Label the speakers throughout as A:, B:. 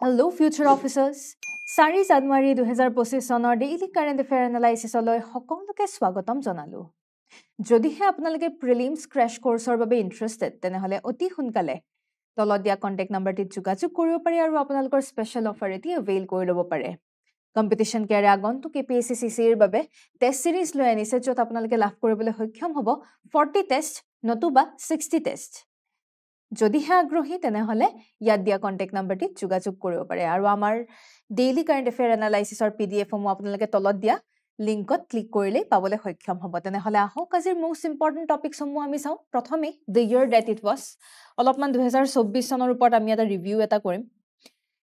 A: Hello, future officers. 4 জানুৱাৰী 2025 চনৰ daily current affair এনালাইচিছলৈ সকলোকে স্বাগতম জনালো। যদিহে আপোনালোকে প্ৰিলিমছ ক্ৰেছ কোৰ্ছৰ বাবে ইণ্টাৰেষ্টেড তেনেহলে অতি সোনকালে তলত দিয়া কন্টেক্ট নম্বৰটিত যোগাযোগ কৰিব পাৰে আৰু আপোনালোকৰ স্পেশাল অফাৰ এটি এভেইল কৰি ল'ব পাৰে। কম্পিটিশ্যন কেয়াৰে আগন্তুক APSC-CCৰ বাবে টেষ্ট সিৰিজ লৈ আনিছে য'ত আপোনালোকে লাভ কৰিবলৈ সক্ষম হ'ব 40 টেষ্ট নতুবা 60 টেষ্ট। যদিহে আগ্ৰহী তেনেহলে ইয়াত দিয়া কন্টেক্ট নম্বৰটিত যোগাযোগ কৰিব পাৰে আৰু আমাৰ ডেইলি কাৰেণ্ট এফেয়াৰ এনালাইচিছৰ PDF সমূহ আপোনালোকে তলত দিয়া লিংকত ক্লিক কৰিলে পাবলৈ সক্ষম হ'ব। তেনেহলে আহক আজিৰ মোষ্ট ইম্পৰ্টেন্ট টপিকসমূহ আমি চাওঁ। প্ৰথমে the year that it was, অলপমান 2024 চনৰ ওপৰত আমি এটা ৰিভিউ এটা কৰিম।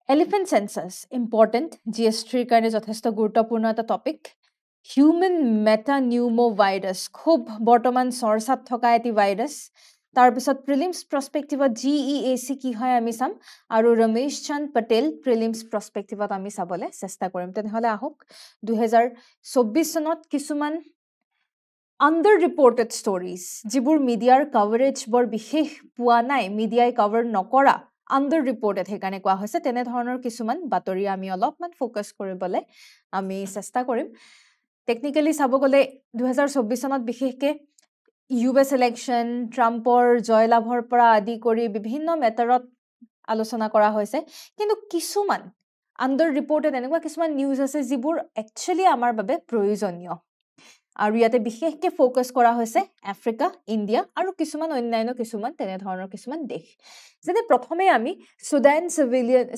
A: এলিফেণ্ট সেন্সাছ ইম্পৰ্টেন্ট, GS3ৰ কাৰণে যথেষ্ট গুৰুত্বপূৰ্ণ এটা টপিক। হিউমেন মেটানিউমো ভাইৰাছ, খুব বৰ্তমান চৰ্চাত থকা এটি ভাইৰাছ। তাৰপিছত প্ৰিলিমছ প্ৰস্পেক্টিভত GEAC কি হয় আমি চাম আৰু ৰমেশ চন্দ পটেল প্ৰিলিমছ প্ৰস্পেক্টিভত আমি চাবলৈ চেষ্টা কৰিম। তেনেহলে আহক 2024 চনত কিছুমান আণ্ডাৰ ৰিপৰ্টেড ষ্টৰিজ, যিবোৰ মিডিয়াৰ কভাৰেজ বৰ বিশেষ পোৱা নাই, মিডিয়াই কভাৰ নকৰা, আণ্ডাৰ ৰিপৰ্টেড সেইকাৰণে কোৱা হৈছে, তেনেধৰণৰ কিছুমান বাতৰি আমি অলপমান ফ'কাছ কৰিবলৈ আমি চেষ্টা কৰিম। টেকনিকেলি চাব গ'লে 2024 চনত বিশেষকৈ US ইলেকশ্যন, ট্ৰাম্পৰ জয়লাভৰ পৰা আদি কৰি বিভিন্ন মেটাৰত আলোচনা কৰা হৈছে, কিন্তু কিছুমান আণ্ডাৰ ৰিপৰ্টেড এনেকুৱা কিছুমান নিউজ আছে যিবোৰ একচুৱেলি আমাৰ বাবে প্ৰয়োজনীয় আৰু ইয়াতে বিশেষকৈ ফ'কাছ কৰা হৈছে আফ্ৰিকা, ইণ্ডিয়া আৰু কিছুমান অন্যান্য কিছুমান তেনেধৰণৰ কিছুমান দেশ। যেনে প্ৰথমে আমি চুডান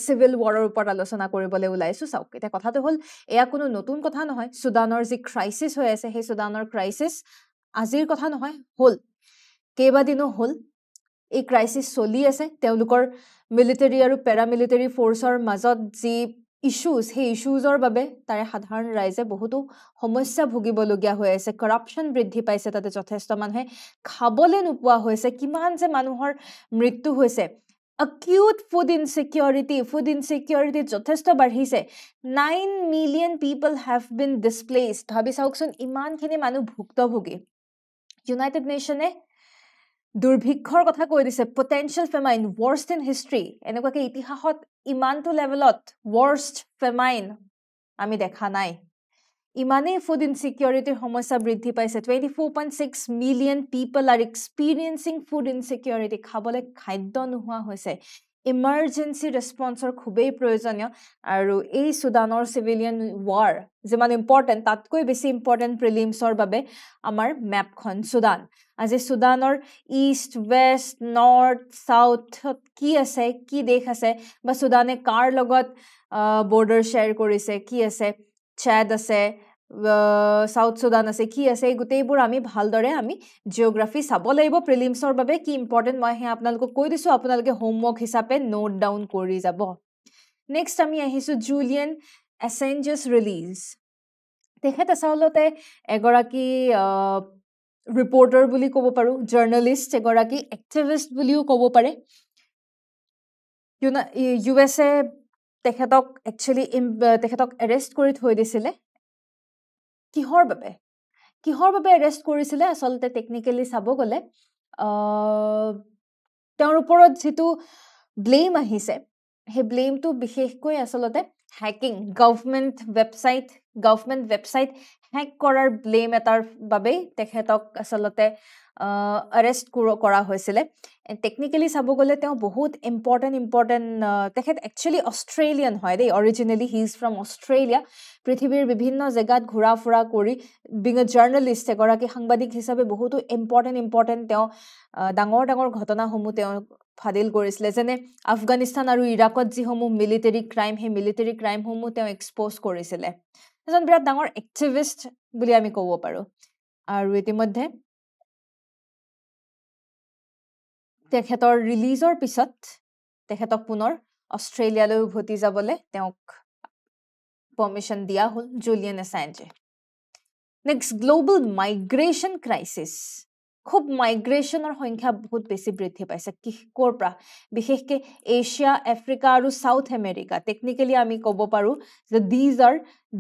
A: চিভিল ৱাৰৰ ওপৰত আলোচনা কৰিবলৈ ওলাইছোঁ। চাওক, এতিয়া কথাটো হ'ল এয়া কোনো নতুন কথা নহয়। চুডানৰ যি ক্ৰাইচিছ হৈ আছে সেই চুডানৰ ক্ৰাইচিছ আজিৰ কথা নহয়, হ'ল কেইবাদিনো হ'ল এই ক্ৰাইচিছ চলি আছে। তেওঁলোকৰ মিলিটাৰী আৰু পেৰামিলিটাৰী ফ'ৰ্চৰ মাজত যি ইছ্যুজ, সেই ইছ্যুজৰ বাবে তাৰে সাধাৰণ ৰাইজে বহুতো সমস্যা ভুগিবলগীয়া হৈ আছে। কৰাপশ্যন বৃদ্ধি পাইছে, তাতে যথেষ্ট মানুহে খাবলৈ নোপোৱা হৈছে, কিমান যে মানুহৰ মৃত্যু হৈছে। acute food insecurity যথেষ্ট বাঢ়িছে। 9 million people have been displaced। ভাবি চাওকচোন, ইমানখিনি মানুহ ভুক্তভোগী। ইউনাইটেড নেশ্যনে দুৰ্ভিক্ষৰ কথা কৈ দিছে, পটেনচিয়েল ফেমাইন ৱৰ্ষ্ট ইন হিষ্ট্ৰী। এনেকুৱাকে ইতিহাসত ইমানটো লেভেলত ৱৰ্ষ্ট ফেমাইন আমি দেখা নাই। ইমানেই ফুড ইনচিকিউৰিটিৰ সমস্যা বৃদ্ধি পাইছে। 24.6 million people are experiencing food insecurity. খাবলৈ খাদ্য নোহোৱা হৈছে। ইমাৰ্জেঞ্চি ৰেছপন্সৰ খুবেই প্ৰয়োজনীয় আৰু এই চুডানৰ চিভিলিয়ান ৱাৰ যিমান ইম্পৰ্টেণ্ট, তাতকৈ বেছি ইম্পৰ্টেণ্ট প্ৰিলিমছৰ বাবে আমাৰ মেপখন চুডান। আজি চুডানৰ ইষ্ট, ৱেষ্ট, নৰ্থ, চাউথত কি আছে, কি দেশ আছে, বা চুডানে কাৰ লগত বৰ্ডাৰ শ্বেয়াৰ কৰিছে, কি আছে, চাদ আছে, চাউথ চুডান আছে, কি আছে, এই গোটেইবোৰ আমি ভালদৰে আমি জিঅ'গ্ৰাফি চাব লাগিব প্ৰিলিমছৰ বাবে। কি ইম্পৰ্টেণ্ট মই সেয়া আপোনালোকক কৈ দিছোঁ, আপোনালোকে হোমৱৰ্ক হিচাপে নোট ডাউন কৰি যাব। নেক্সট আমি আহিছোঁ জুলিয়ান এছেঞ্জেছ ৰিলিজ। তেখেত আচলতে এগৰাকী ৰিপৰ্টাৰ বুলি ক'ব পাৰোঁ, জাৰ্নেলিষ্ট, এগৰাকী এক্টিভিষ্ট বুলিও ক'ব পাৰে। USA তেখেতক এৰেষ্ট কৰি থৈ দিছিলে। কিহৰ বাবে এৰেষ্ট কৰিছিলে? আচলতে টেকনিকেলি চাব গ'লে তেওঁৰ ওপৰত যিটো ব্লেম আহিছে, সেই ব্লেমটো বিশেষকৈ আচলতে হেকিং, গভৰ্ণমেণ্ট ৱেবছাইট হেক কৰাৰ ব্লেম এটাৰ বাবেই তেখেতক আচলতে এৰেষ্ট কৰা হৈছিলে। টেকনিকেলি চাব গ'লে তেওঁ বহুত ইম্পৰ্টেণ্ট তেখেত একচুৱেলি অষ্ট্ৰেলিয়ান হয় দেই, originally he is from Australia. পৃথিৱীৰ বিভিন্ন জেগাত ঘূৰা ফুৰা কৰি বিং এ জাৰ্নেলিষ্ট, এগৰাকী সাংবাদিক হিচাপে বহুতো ইম্পৰ্টেণ্ট তেওঁ ডাঙৰ ঘটনাসমূহ তেওঁ ফাদিল কৰিছিলে। যেনে আফগানিস্তান আৰু ইৰাকত যিসমূহ মিলিটাৰী ক্ৰাইম, সেই মিলিটাৰী ক্ৰাইমসমূহ তেওঁ এক্সপ'জ কৰিছিলে। এজন বিৰাট ডাঙৰ এক্টিভিষ্ট বুলি আমি ক'ব পাৰোঁ। আৰু ইতিমধ্যে তেখেতৰ ৰিলিজৰ পিছত তেখেতক পুনৰ অষ্ট্ৰেলিয়ালৈ উভতি যাবলৈ তেওঁক পাৰ্মিশ্যন দিয়া হ'ল Julian Assange. Next, global migration crisis. খুব মাইগ্ৰেশ্যনৰ সংখ্যা বহুত বেছি বৃদ্ধি পাইছে। ক'ৰ পৰা? বিশেষকৈ এছিয়া, আফ্ৰিকা আৰু চাউথ আমেৰিকা। টেকনিকেলি আমি ক'ব পাৰোঁ যে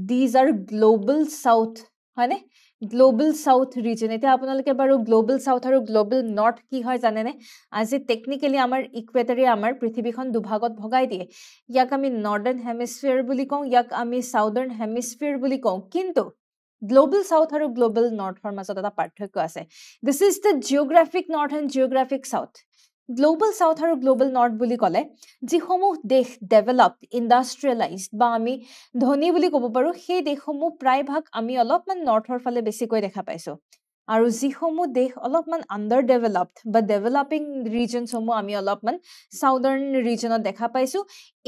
A: দিজ আৰ গ্ল'বেল চাউথ, হয়নে? গ্লোবাল সাউথ ৰিজন এতিয়া আপোনালোকে বাৰু গ্লোবাল সাউথ আৰু গ্লোবাল নৰ্থ কি হয় জানেনে আজি টেকনিক্যালি আমাৰ ইকুৱেটৰে আমাৰ পৃথিৱীখন দুভাগত ভগাই দিয়ে ইয়াক আমি নৰ্দাৰ্ণ হেমিস্ফিয়াৰ বুলি কওঁ ইয়াক আমি সাউদাৰ্ণ হেমিস্ফিয়াৰ বুলি কওঁ কিন্তু গ্লোবাল সাউথ আৰু গ্লোবাল নৰ্থৰ মাজত এটা পাৰ্থক্য আছে this is the geographic north and geographic south global south আৰু গ্লোবাল নৰ্থ বুলি ক'লে যিসমূহ দেশ ডেভেলপড ইণ্ডাষ্ট্ৰিয়েলাইজড বা আমি ধনী বুলি ক'ব পাৰোঁ সেই দেশসমূহ প্ৰায়ভাগ আমি অলপমান নৰ্থৰ ফালে বেছিকৈ দেখা পাইছোঁ আৰু যিসমূহ দেশ অলপমান আণ্ডাৰ ডেভেলপড বা ডেভেলপিং ৰিজনসমূহ আমি অলপমান সাউদাৰ্ণ ৰিজনত দেখা পাইছোঁ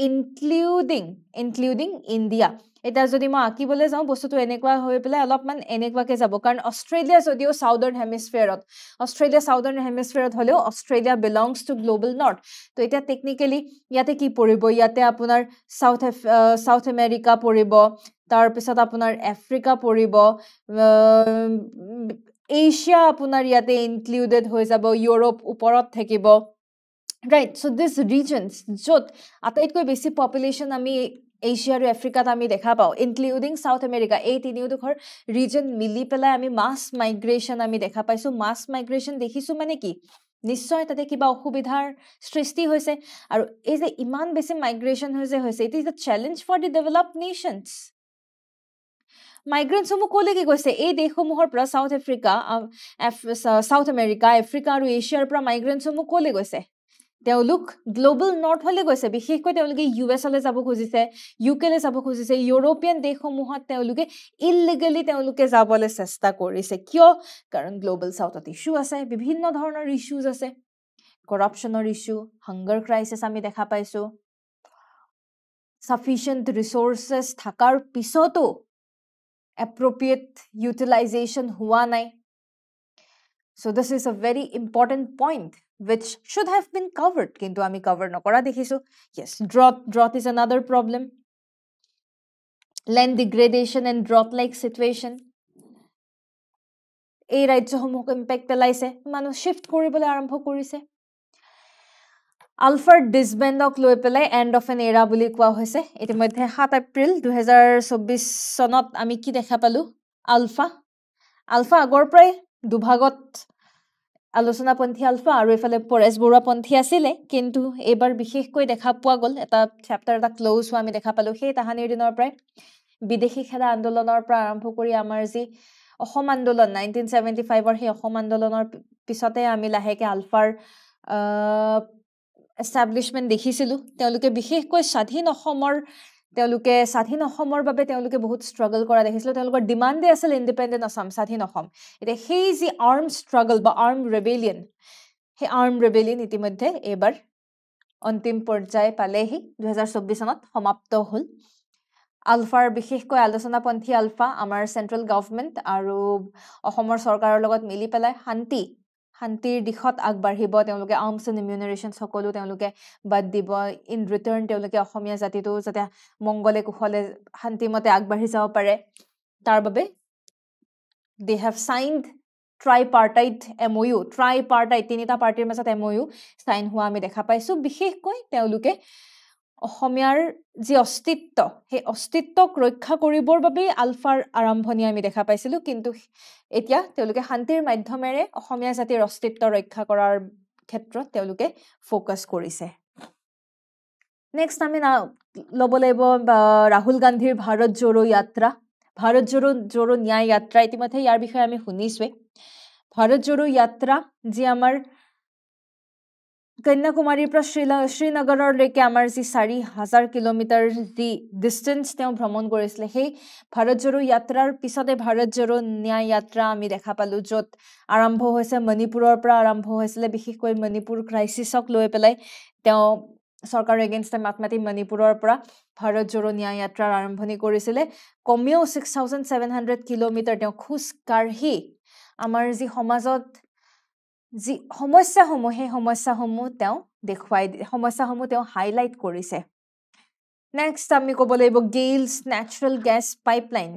A: ইনক্লুডিং ইণ্ডিয়া এতিয়া যদি মই আঁকিবলৈ যাওঁ বস্তুটো এনেকুৱা হৈ পেলাই অলপমান এনেকুৱাকৈ যাব কাৰণ অষ্ট্ৰেলিয়া যদিও সাউদাৰ্ণ হেমিস্ফিয়াৰত হ'লেও Australia belongs to global north তো এতিয়া টেকনিক্যালি ইয়াতে কি পৰিব ইয়াতে আপোনাৰ সাউথ আমেৰিকা পৰিব তাৰপিছত আপোনাৰ আফ্ৰিকা পৰিব এছিয়া আপোনাৰ ইয়াতে ইনক্লুডেড হৈ যাব ইউৰোপ ওপৰত থাকিব ৰাইট চ' দিছ ৰিজনছ য'ত আটাইতকৈ বেছি পপুলেশ্যন আমি এছিয়া আৰু আফ্ৰিকাত আমি দেখা পাওঁ ইনক্লুডিং সাউথ আমেৰিকা এই তিনিওডোখৰ ৰিজন মিলি পেলাই আমি মাছ মাইগ্ৰেশ্যন আমি দেখা পাইছোঁ মাছ মাইগ্ৰেশ্যন দেখিছোঁ মানে কি নিশ্চয় তাতে কিবা অসুবিধাৰ সৃষ্টি হৈছে আৰু এই যে ইমান বেছি মাইগ্ৰেশ্যন হৈছে it is the challenge for the developed nations মাইগ্ৰেণ্টসমূহ ক'লৈকে গৈছে এই দেশসমূহৰ পৰা সাউথ আমেৰিকা আফ্ৰিকা আৰু এছিয়াৰ পৰা মাইগ্ৰেণ্টসমূহ ক'লৈ গৈছে তেওঁলোক গ্লোবাল নৰ্থলৈ গৈছে বিশেষকৈ তেওঁলোকে ইউএছলৈ যাব খুজিছে ইউকেলৈ যাব খুজিছে ইউৰোপিয়ান দেশসমূহত তেওঁলোকে ইলিগেলি তেওঁলোকে যাবলৈ চেষ্টা কৰিছে কিয় কাৰণ গ্লোবাল সাউথত ইছ্যু আছে বিভিন্ন ধৰণৰ ইছ্যুজ আছে কৰাপশ্যনৰ ইছ্যু হাংগাৰ ক্ৰাইচিছ আমি দেখা পাইছোঁ সাফিচিয়েণ্ট ৰিচোৰ্চেছ থকাৰ পিছতো appropriate utilization हुआ नहीं. So this is a very important point which should have been covered. किंतु आमी cover न करा देखिसु. Yes, drought is another problem. Land degradation and drought-like situation. এই ৰাজ্যসমূহক impact পেলাইছে মানুহ shift কৰিবলৈ আৰম্ভ কৰিছে আলফাৰ ডিছবেণ্ডক লৈ পেলাই এণ্ড অফ এন এৰা বুলি কোৱা হৈছে ইতিমধ্যে 7 এপ্ৰিল 2024 চনত আমি কি দেখা পালোঁ আলফা আগৰ পৰাই দুভাগত আলোচনাপন্থী আলফা আৰু এফালে পৰেশ বৰুৱাপন্থী আছিলে কিন্তু এইবাৰ বিশেষকৈ দেখা পোৱা গ'ল এটা চেপ্টাৰ এটা ক্লোজ হোৱা আমি দেখা পালোঁ সেই তাহানিৰ দিনৰ পৰাই বিদেশী খেদা আন্দোলনৰ পৰা আৰম্ভ কৰি আমাৰ যি অসম আন্দোলন 1975ৰ সেই অসম আন্দোলনৰ পিছতে আমি লাহেকৈ আলফাৰ এষ্টাব্লিছমেণ্ট দেখিছিলোঁ তেওঁলোকে বিশেষকৈ স্বাধীন অসমৰ বাবে তেওঁলোকে বহুত ষ্ট্ৰাগল কৰা দেখিছিলোঁ তেওঁলোকৰ ডিমাণ্ডে আছিল ইণ্ডিপেণ্ডেণ্ট আসাম স্বাধীন অসম এতিয়া সেই যি আৰ্ম ষ্ট্ৰাগল বা আৰ্ম ৰেবেলিয়ন সেই আৰ্ম ৰেবেলিয়ন ইতিমধ্যে এইবাৰ অন্তিম পৰ্যায় পালেহি 2024 চনত সমাপ্ত হ'ল আলফাৰ বিশেষকৈ আলোচনাপন্থী আলফা আমাৰ চেণ্ট্ৰেল গভৰ্ণমেণ্ট আৰু অসমৰ চৰকাৰৰ লগত মিলি পেলাই শান্তিৰ দিশত আগবাঢ়িব তেওঁলোকে আৰ্মছ এণ্ড ইমিউনাৰেশ্যন সকলো তেওঁলোকে বাদ দিব ইন ৰিটাৰ্ণ তেওঁলোকে অসমীয়া জাতিটো যাতে মংগলে কুশলে শান্তিমতে আগবাঢ়ি যাব পাৰে তাৰ বাবে they have signed tripartite MOU তিনিটা পাৰ্টিৰ মাজত MOU সাইন হোৱা আমি দেখা পাইছোঁ বিশেষকৈ তেওঁলোকে অসমীয়াৰ যি অস্তিত্ব সেই অস্তিত্বক ৰক্ষা কৰিবৰ বাবে আলফাৰ আৰম্ভণি আমি দেখা পাইছিলোঁ কিন্তু এতিয়া তেওঁলোকে শান্তিৰ মাধ্যমেৰে অসমীয়া জাতিৰ অস্তিত্ব ৰক্ষা কৰাৰ ক্ষেত্ৰত তেওঁলোকে ফোকাস কৰিছে নেক্সট আমি ল'ব লাগিব ৰাহুল গান্ধীৰ ভাৰত জোড়ো ন্যায় যাত্ৰা ইতিমধ্যে ইয়াৰ বিষয়ে আমি শুনিছোৱে ভাৰত জোড়ো যাত্ৰা যি আমাৰ কন্যাকুমাৰীৰ পৰা শ্ৰীনগৰলৈকে আমাৰ যি 4,000 কিলোমিটাৰ যি ডিষ্টেন্স তেওঁ ভ্ৰমণ কৰিছিলে সেই ভাৰত জোড়ো যাত্ৰাৰ পিছতে ভাৰত জোড়ো ন্যায় যাত্ৰা আমি দেখা পালোঁ য'ত আৰম্ভ হৈছে মণিপুৰৰ পৰা আৰম্ভ হৈছিলে বিশেষকৈ মণিপুৰ ক্ৰাইচিছক লৈ পেলাই তেওঁ চৰকাৰৰ এগেইনষ্টে মাত মাতি মণিপুৰৰ পৰা ভাৰত জোড়ো ন্যায় যাত্ৰাৰ আৰম্ভণি কৰিছিলে কমেও 6,700 কিলোমিটাৰ তেওঁ খোজ কাঢ়ি আমাৰ যি সমাজত যি সমস্যাসমূহ সেই সমস্যাসমূহ তেওঁ হাইলাইট কৰিছে নেক্সট আমি ক'ব লাগিব গেইলছ নেচাৰেল গেছ পাইপলাইন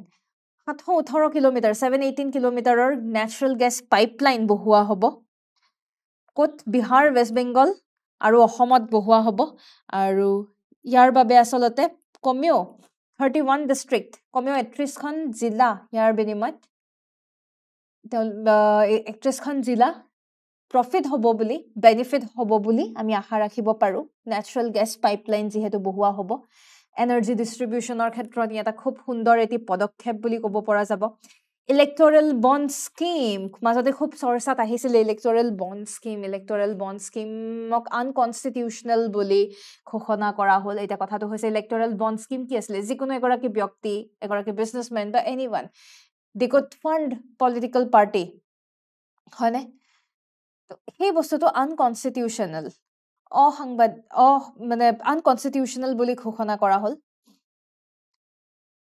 A: 718 কিলোমিটাৰ 718 কিলোমিটাৰৰ নেচাৰেল গেছ পাইপলাইন বহোৱা হ'ব ক'ত বিহাৰ ৱেষ্ট বেংগল আৰু অসমত বহোৱা হ'ব আৰু ইয়াৰ বাবে আচলতে কমেও 31 ডিষ্ট্ৰিক্ট কমেও 31খন জিলা ইয়াৰ বিনিময়ত 31খন জিলা প্ৰফিট হ'ব বুলি বেনিফিট হ'ব বুলি আমি আশা ৰাখিব পাৰো ন্যাচাৰাল গেছ পাইপলাইন যেহেতু বহুৱা হ'ব এনাৰ্জি ডিস্ট্ৰিবিউশনৰ ক্ষেত্ৰত এটা খুব সুন্দৰ এটি পদক্ষেপ বুলি ক'ব পৰা যাব ইলেক্টৰেল বন্ড স্কিম মাজতে খুব চৰ্চাত আহিছিল ইলেক্টৰেল বন্ড স্কিমক আনকনষ্টিটিউশনেল বুলি ঘোষণা কৰা হ'ল এটা কথাটো হৈছে ইলেক্টৰেল বন্ড স্কিম কি আছিল যিকোনো এগৰাকী ব্যক্তি এগৰাকী বিজনেছমেন বা anyone they could fund political party হয়নে তো সেই বস্তুটো আনকনষ্টিটিউশনেল মানে আনকনষ্টিটিউশনেল বুলি ঘোষণা কৰা হ'ল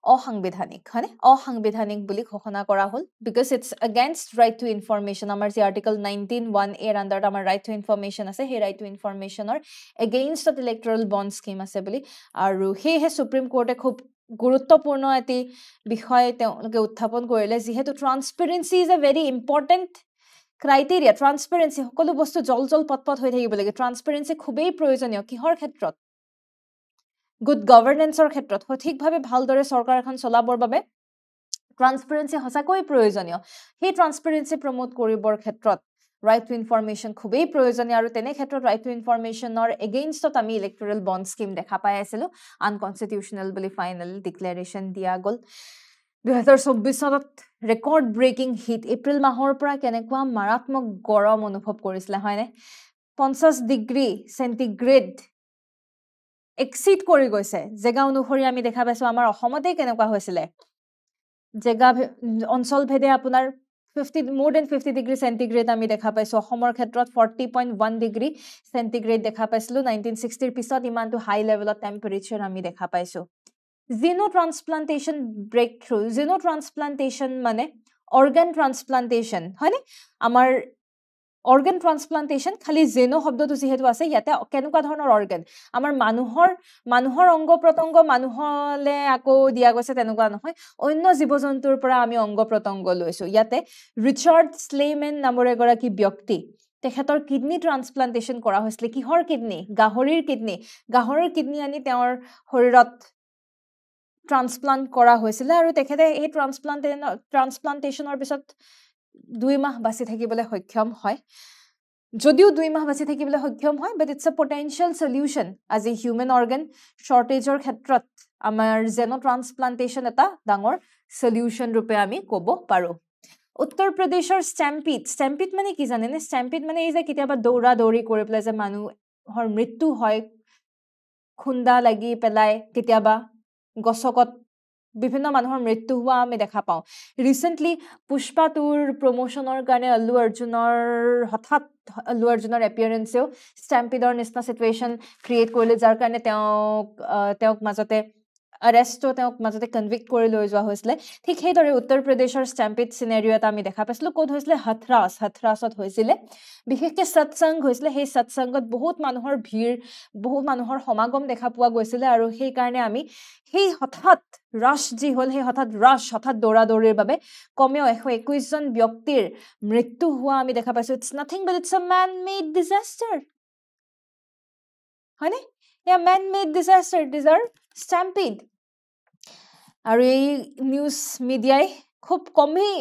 A: অসাংবিধানিক হয়নে অসাংবিধানিক বুলি ঘোষণা কৰা হ'ল because it's against right to information আমাৰ যে আৰ্টিকল 19(1) এৰ আন্ডাৰত আমাৰ ৰাইট টু ইনফৰমেশ্যন আছে সেই ৰাইট টু ইনফৰমেশ্যনৰ against of electoral bond scheme আছে বুলি আৰু সেয়েহে সুপ্ৰিম কোৰ্টে খুব গুৰুত্বপূৰ্ণ এটি বিষয় তেওঁলোকে উত্থাপন কৰিলে যিহেতু transparency is a very important criteria transparency সকলো বস্তু জল পটপট হৈ থাকিব লাগে ট্ৰান্সপাৰেন্সি খুবেই প্ৰয়োজনীয় কিহৰ ক্ষেত্ৰত গুড গভৰ্নেন্সৰ ক্ষেত্ৰত সঠিকভাৱে ভালদৰে চৰকাৰ এখন চলাবৰ বাবে ট্ৰান্সপাৰেন্সি সঁচাকৈ প্ৰয়োজনীয় সেই ট্ৰান্সপাৰেন্সি প্ৰমোট কৰিবৰ ক্ষেত্ৰত ৰাইট টু ইনফৰমেশ্যন খুবেই প্ৰয়োজনীয় আৰু তেনে ক্ষেত্ৰত ৰাইট টু ইনফৰমেশ্যনৰ এগেইনষ্টত আমি ইলেক্টৰেল বন্ড স্কিম দেখা পাই আছিলোঁ আনকনষ্টিটিউশনেল বুলি ফাইনেল ডিক্লেৰেশ্যন দিয়া গ'ল 2024 চনত ৰেকৰ্ড ব্ৰেকিং হিট এপ্ৰিল মাহৰ পৰা কেনেকুৱা মাৰাত্মক গৰম অনুভৱ কৰিছিলে হয়নে 50 ডিগ্ৰী চেণ্টিগ্ৰেড এক্সিড কৰি গৈছে জেগা অনুসৰি আমি দেখা পাইছো আমাৰ অসমতে কেনেকুৱা হৈছিলে জেগা অঞ্চল ভেদে আপোনাৰ 50 ডিগ্ৰী চেণ্টিগ্ৰেড আমি দেখা পাইছো অসমৰ ক্ষেত্ৰত 40.1 ডিগ্ৰী চেণ্টিগ্ৰেড দেখা পাইছিলো 1960 ৰ পিছত ইমানটো হাই লেভেলত টেম্পাৰেচাৰ আমি দেখা পাইছো xenotransplantation breakthrough xenotransplantation মানে organ transplantation হয়নে আমাৰ organ transplantation খালি xeno শব্দটো যেহেতু আছে ইয়াতে কেনেকুৱা ধৰণৰ organ আমাৰ মানুহৰ অংগ প্ৰত্যংগ মানুহলে আকৌ দিয়া গৈছে তেনেকুৱা নহয় অন্য জীবজন্তুৰ পৰা আমি অংগ প্ৰত্যংগ লৈছো ইয়াতে ৰিচাৰ্ড স্লেমেন নামৰ এগৰাকী ব্যক্তি তেখেতৰ কিডনি ট্ৰান্সপ্লান্টেশন কৰা হৈছিল কিহৰ কিডনি গাহৰিৰ কিডনি আনি তেওঁৰ শৰীৰত ট্ৰান্সপ্লান্ট কৰা হৈছিল আৰু তেখেতে এই ট্ৰান্সপ্লান্টেশনৰ পিছত 2 মাহ বাছি থাকিবলৈ সক্ষম হয় যদিও 2 মাহ বাছি থাকিবলৈ সক্ষম হয় but it's a potential solution as a human organ shortageৰ ক্ষেত্ৰত আমাৰ xenotransplantation এটা ডাঙৰ সলিউশন ৰূপে আমি ক'ব পাৰো উত্তৰ প্ৰদেশৰ ষ্টেম্পিড মানে কি জানেনে ষ্টেম্পিড মানে এই যে কেতিয়াবা দৌৰি কৰি পেলাই যে মানুহৰ মৃত্যু হয় খুন্দা লাগি পেলাই কেতিয়াবা গছকত বিভিন্ন মানুহৰ মৃত্যু হোৱা আমি দেখা পাওঁ ৰিসেন্টলি পুষ্পা 2ৰ প্ৰমোশনৰ কাৰণে আল্লু অৰ্জুনৰ এপিয়াৰেন্সেও ষ্টেম্পিডৰ নিচিনা সিচুৱেচন ক্ৰিয়েট কৰিলে যাৰ কাৰণে তেওঁক মাজতে তেওঁক মাজতে কনভিক্ট কৰি লৈ যোৱা হৈছিলে ঠিক সেইদৰে উত্তৰ প্ৰদেশৰ ষ্টেম্পিড সিনাৰিও এটা আমি দেখা পাইছিলো ক'ত হৈছিলে হাথৰাছত হৈছিলে বিশেষকৈ সৎসংগ হৈছিলে সেই সৎসংগত বহুত মানুহৰ ভিৰ বহুত মানুহৰ সমাগম দেখা পোৱা গৈছিলে আৰু সেই কাৰণে আমি সেই হঠাৎ দৌৰাদৌৰিৰ বাবে কমেও 121 জন ব্যক্তিৰ মৃত্যু হোৱা আমি দেখা পাইছো it's nothing but it's a man made disaster হয়নে এয়া man made disaster these are stampede আৰু এই নিউজ মিডিয়াই খুব কমেই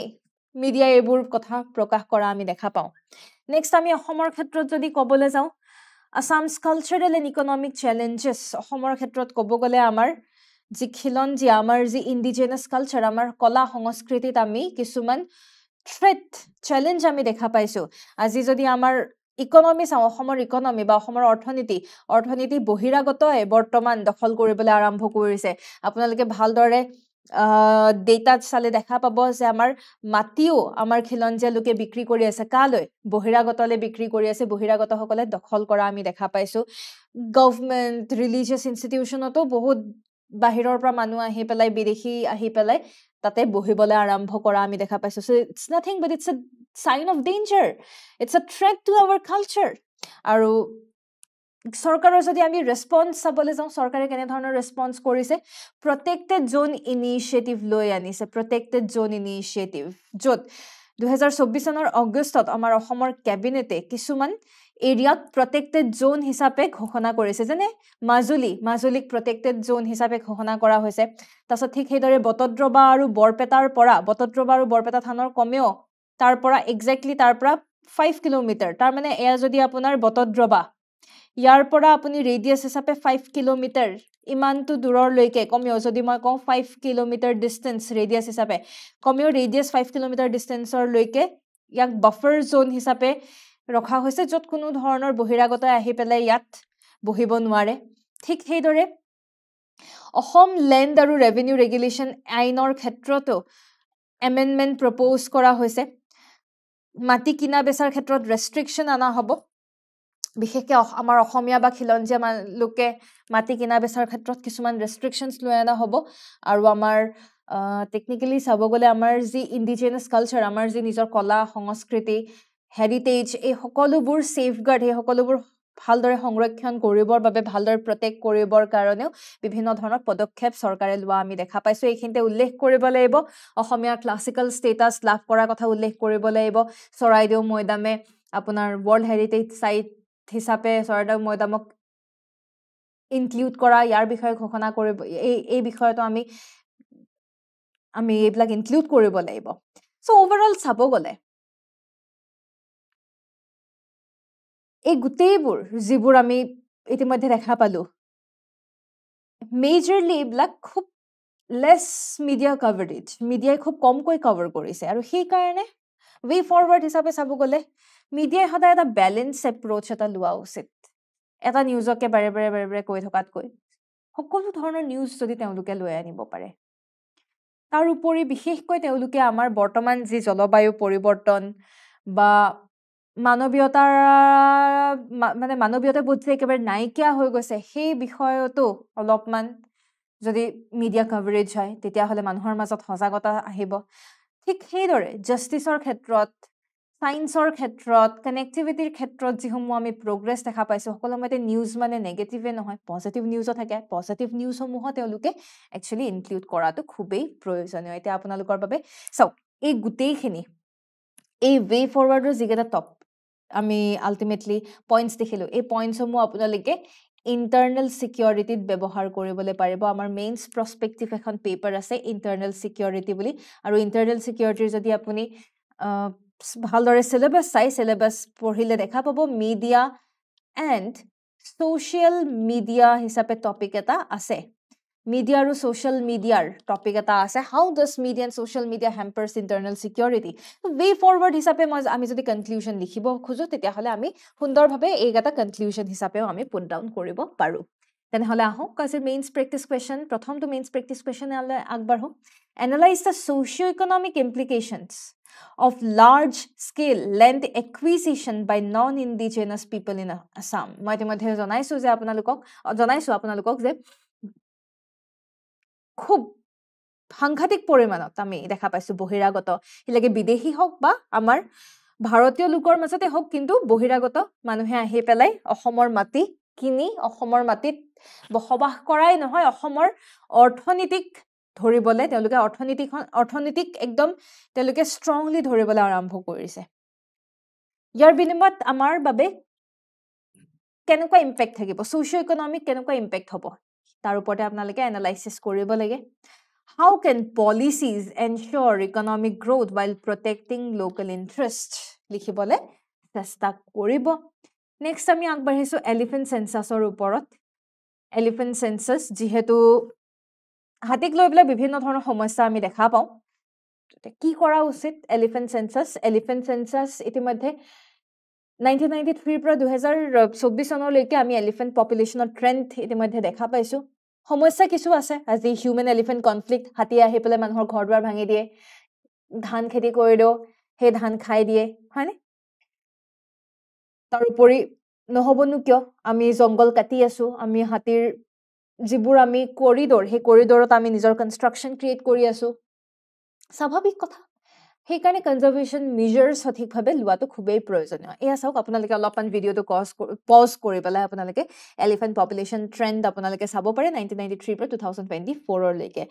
A: মিডিয়াই এইবোৰ কথা প্ৰকাশ কৰা আমি দেখা পাওঁ নেক্সট আমি অসমৰ ক্ষেত্ৰত যদি ক'বলৈ যাওঁ আসামছ কালচাৰেল এণ্ড ইকনমিক চেলেঞ্জেছ অসমৰ ক্ষেত্ৰত ক'ব গ'লে আমাৰ আমাৰ যি ইণ্ডিজিনাছ কালচাৰ আমাৰ কলা সংস্কৃতিত আমি কিছুমান থ্ৰেট চেলেঞ্জ আমি দেখা পাইছো আজি যদি আমাৰ ইকনমি চাওঁ অসমৰ ইকনমি বা অসমৰ অৰ্থনীতি বহিৰাগতই বৰ্তমান দখল কৰিবলৈ আৰম্ভ কৰিছে আপোনালোকে ভালদৰে ডেটাত চালে দেখা পাব যে আমাৰ মাটিও আমাৰ খিলঞ্জীয়া লোকে বিক্ৰী কৰি আছে কালৈ বহিৰাগতলে বিক্ৰী কৰি আছে বহিৰাগতসকলে দখল কৰা আমি দেখা পাইছো গভৰ্নমেন্ট ৰিলিজিয়াছ ইনষ্টিটিউচনতো বহুত বাহিৰৰ পৰা মানুহ আহি পেলাই বিদেশী আহি পেলাই তাতে বহিবলৈ আৰম্ভ কৰা আমি দেখা পাইছো so it's nothing but it's আ sign of danger it's a threat to our culture আৰু সৰকাৰৰ যদি আমি ৰেসপন্স চাবলৈ যাওঁ সৰকাৰে কেনে ধৰণৰ ৰেসপন্স কৰিছে প্ৰটেক্টেড জোন ইনিশিয়েটিভ লৈ আনিছে প্ৰটেক্টেড জোন ইনিশিয়েটিভ য'ত 2024 চনৰ আগষ্টত আমাৰ অসমৰ কেবিনেটে কিছুমান এৰিয়াত প্ৰটেক্টেড জোন হিচাপে ঘোষণা কৰিছে যেনে মাজুলীক প্ৰটেক্টেড জোন হিচাপে ঘোষণা কৰা হৈছে তাৰছত ঠিক সেইদৰে বটদ্ৰৱা আৰু বৰপেটা থানৰ কমেও তাৰ পৰা এক্সাক্টলি তাৰ পৰা 5 কিলোমিটাৰ তাৰ মানে এয়া যদি আপোনাৰ বটদ্ৰৱা ইয়াৰ পৰা আপুনি ৰেডিয়াছ হিচাপে 5 কিলোমিটাৰ ইমানটো দূৰলৈকে কমিও যদি মই কওঁ 5 কিলোমিটাৰ ডিস্টেন্স ৰেডিয়াছ হিচাপে কমিও ৰেডিয়াছ 5 কিলোমিটাৰ ডিস্টেন্সৰ লৈকে ইয়াক বাফাৰ জোন হিচাপে ৰখা হৈছে য'ত কোনো ধৰণৰ বহিৰাগত আহি পেলাই ইয়াত বহিব নোৱাৰে ঠিক সেইদৰে অসম লেণ্ড আৰু ৰেভিনিউ ৰেগুলেশ্যন আইনৰ ক্ষেত্ৰতো এমেণ্ডমেণ্ট প্ৰপ'জ কৰা হৈছে মাটি কিনা বেচাৰ ক্ষেত্ৰত ৰেষ্ট্ৰিকশ্যন আনা হ'ব বিশেষকৈ আমাৰ অসমীয়া বা খিলঞ্জীয়া লোকে মাটি কিনা বেচাৰ ক্ষেত্ৰত কিছুমান ৰেষ্ট্ৰিকশ্যনছ লৈ অনা হ'ব আৰু আমাৰ টেকনিকেলি চাব গ'লে আমাৰ যি ইণ্ডিজিনাছ কালচাৰ আমাৰ যি নিজৰ কলা সংস্কৃতি হেৰিটেজ এই সকলোবোৰ ছেফগাৰ্ড এই সকলোবোৰ ভালদৰে সংৰক্ষণ কৰিবৰ বাবে ভালদৰে প্ৰটেক্ট কৰিবৰ কাৰণেও বিভিন্ন ধৰণৰ পদক্ষেপ চৰকাৰে লোৱা আমি দেখা পাইছোঁ এইখিনিতে উল্লেখ কৰিব লাগিব অসমীয়া ক্লাছিকেল ষ্টেটাছ লাভ কৰাৰ কথা উল্লেখ কৰিব লাগিব চৰাইদেউ মৈদামে আপোনাৰ ৱৰ্ল্ড হেৰিটেজ চাইট হিচাপে চৰাইদেউ মৈদামক ইনক্লুড কৰা ইয়াৰ বিষয়ে ঘোষণা কৰিব এই বিষয়টো আমি এইবিলাক ইনক্লুড কৰিব লাগিব চ' অভাৰঅল চাব গ'লে এই গোটেইবোৰ যিবোৰ আমি ইতিমধ্যে দেখা পালো মেজৰলি এইবিলাক খুব লেছ মিডিয়া কভাৰেজ মিডিয়াই খুব কমকৈ কভাৰ কৰিছে আৰু সেইকাৰণে ৱে ফৰৱাৰ্ড হিচাপে চাব গ'লে মিডিয়াই সদায় এটা বেলেঞ্চ এপ্ৰ'চ এটা লোৱা উচিত এটা নিউজকে বাৰে বাৰে কৈ থকাতকৈ সকলো ধৰণৰ নিউজ যদি তেওঁলোকে লৈ আনিব পাৰে তাৰ উপৰি বিশেষকৈ তেওঁলোকে আমাৰ বৰ্তমান যি জলবায়ু পৰিৱৰ্তন বা মানৱীয়তা বোধ যে একেবাৰে নাইকিয়া হৈ গৈছে সেই বিষয়তো অলপমান যদি মিডিয়া কভাৰেজ হয় তেতিয়াহ'লে মানুহৰ মাজত সজাগতা আহিব ঠিক সেইদৰে জাষ্টিছৰ ক্ষেত্ৰত ছায়েন্সৰ ক্ষেত্ৰত কানেক্টিভিটিৰ ক্ষেত্ৰত যিসমূহ আমি প্ৰগ্ৰেছ দেখা পাইছোঁ সকলোমতে নিউজ মানে নেগেটিভে নহয় পজিটিভ নিউজো থাকে পজিটিভ নিউজসমূহো তেওঁলোকে একচুৱেলি ইনক্লুড কৰাটো খুবেই প্ৰয়োজনীয় এতিয়া আপোনালোকৰ বাবে চাওক এই গোটেইখিনি এই ৱে ফৰৱাৰ্ডৰ যিকেইটা আমি আল্টিমেটলি পইণ্টছ দেখিলোঁ এই পইণ্টছসমূহ আপোনালোকে ইণ্টাৰনেল ছিকিউৰিটিত ব্যৱহাৰ কৰিবলৈ পাৰিব আমাৰ মেইনছ প্ৰস্পেক্টিভ এখন পেপাৰ আছে ইণ্টাৰনেল ছিকিউৰিটি বুলি আৰু ইণ্টাৰনেল ছিকিউৰিটিৰ যদি আপুনি ভালদৰে চিলেবাছ চাই চিলেবাছ পঢ়িলে দেখা পাব মিডিয়া এণ্ড ছ'চিয়েল মিডিয়া হিচাপে টপিক এটা আছে মিডিয়া আৰু ছ'চিয়েল মিডিয়াৰ টপিক এটা আছে how does media and social media hampers internal security way forward হিচাপে আমি যদি কনক্লুজন লিখিব খোজোঁ তেতিয়াহ'লে আমি সুন্দৰভাৱে এইকেইটা কনক্লুজন হিচাপেও আমি পুট ডাউন কৰিব পাৰোঁ তেনেহ'লে আহোঁ আজিৰ মেইনছ প্ৰেক্টিছ কুৱেশ্যন প্ৰথমটো মেইনছ প্ৰেক্টিছ কুৱেশ্যনলৈ আগবাঢ়োঁ analyse the socio' economic implications of large scale land acquisition by non-indigenous people in Assam মই ইতিমধ্যে জনাইছোঁ আপোনালোকক যে খুব সাংঘাতিক পৰিমাণত আমি দেখা পাইছোঁ বহিৰাগত সেইলাগে বিদেশী হওক বা আমাৰ ভাৰতীয় লোকৰ মাজতে হওক কিন্তু বহিৰাগত মানুহে আহি পেলাই অসমৰ মাটি কিনি অসমৰ মাটিত বসবাস কৰাই নহয় অসমৰ অৰ্থনীতিক ধৰিবলৈ তেওঁলোকে অৰ্থনীতিক একদম তেওঁলোকে ষ্ট্ৰংলি ধৰিবলৈ আৰম্ভ কৰিছে ইয়াৰ বিনিময়ত আমাৰ বাবে কেনেকুৱা ইম্পেক্ট থাকিব ছ'চিঅ' ইকনমিক কেনেকুৱা ইম্পেক্ট হ'ব তাৰ ওপৰতে আপোনালোকে এনালাইচিছ কৰিব লাগে how can policies ensure economic growth while protecting local interest লিখিবলৈ চেষ্টা কৰিব নেক্সট আমি আগবাঢ়িছোঁ এলিফেণ্ট চেঞ্চাছৰ ওপৰত এলিফেণ্ট চেঞ্চাছ যিহেতু হাতীক লৈ পেলাই বিভিন্ন ধৰণৰ সমস্যা আমি দেখা পাওঁ কি কৰা উচিত এলিফেণ্ট চেঞ্চাছ ইতিমধ্যে 1993 পৰা 2024 চনলৈকে আমি এলিফেণ্ট পপুলেশ্যনৰ ট্ৰেণ্ড ইতিমধ্যে দেখা পাইছোঁ সমস্যা কিছু আছে আজি হিউমেন এলিফেণ্ট কনফ্লিক্ট হাতী আহি পেলাই মানুহৰ ঘৰ দুৱাৰ ভাঙি দিয়ে ধান খেতি কৰিলেও সেই ধান খাই দিয়ে হয়নে তাৰোপৰি নহ'বনো কিয় আমি জংগল কাটি আছোঁ আমি হাতীৰ যিবোৰ আমি কৰিডৰ সেই কৰিডৰত আমি নিজৰ কনষ্ট্ৰাকশ্যন ক্ৰিয়েট কৰি আছোঁ স্বাভাৱিক কথা সেইকাৰণে কনজাৰ্ভেশ্যন মেজাৰ্ছ সঠিকভাৱে লোৱাটো খুবেই প্ৰয়োজনীয় এয়া চাওক আপোনালোকে অলপমান ভিডিঅ'টো পজ কৰি পেলাই আপোনালোকে এলিফেণ্ট পপুলেশ্যন ট্ৰেণ্ড আপোনালোকে চাব পাৰে 1993 পৰা 2024লৈকে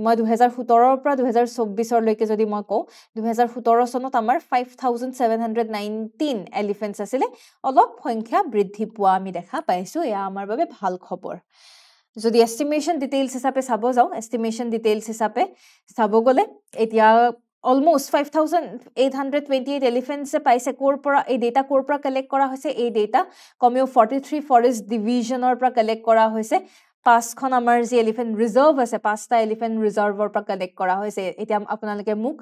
A: মই 2017 পৰা 2024লৈকে যদি মই কওঁ 2017 চনত আমাৰ 5719 এলিফেণ্টছ আছিলে অলপ সংখ্যা বৃদ্ধি পোৱা আমি দেখা পাইছোঁ এয়া আমাৰ বাবে ভাল খবৰ যদি এষ্টিমেশ্যন ডিটেইলছ হিচাপে চাব যাওঁ এষ্টিমেশ্যন ডিটেইলছ হিচাপে চাব গ'লে এতিয়া almost 5,828 elephants পাইছে কোৰ পৰা এই ডেটা কোৰ পৰা কালেক্ট কৰা হৈছে এই ডেটা কমেও 43 ফৰেষ্ট ডিভিজনৰ পৰা কালেক্ট কৰা হৈছে পাঁচখন আমাৰ যি এলিফেন্ট ৰিজাৰ্ভ আছে পাঁচটা এলিফেন্ট ৰিজাৰ্ভৰ পৰা কালেক্ট কৰা হৈছে এতিয়া আপোনালোকে মোক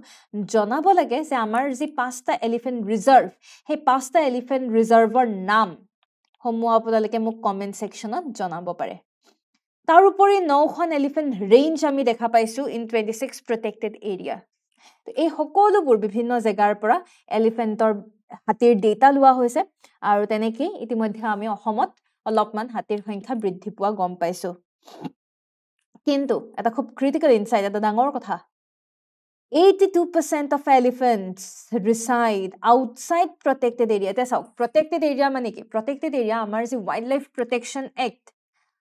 A: জনাব লাগে যে আমাৰ যি পাঁচটা এলিফেন্ট ৰিজাৰ্ভ সেই পাঁচটা এলিফেন্ট ৰিজাৰ্ভৰ নাম সমূহ আপোনালোকে মোক কমেন্ট সেকশনত জনাব পাৰে তাৰ উপৰি 9খন এলিফেন্ট ৰেঞ্জ আমি দেখা পাইছো ইন 26 protected area এই সকলোবোৰ বিভিন্ন জেগাৰ পৰা এলিফেন্টৰ হাতীৰ ডেটা লোৱা হৈছে আৰু তেনেকৈ ইতিমধ্যে আমি অসমত অলপমান হাতীৰ সংখ্যা বৃদ্ধি পোৱা গম পাইছো কিন্তু এটা খুব ক্ৰিটিকেল ইনসাইট এটা ডাঙৰ কথা 82% of elephants reside outside protected area তে চাওক protected area মানে কি protected area আমাৰ যি wildlife protection act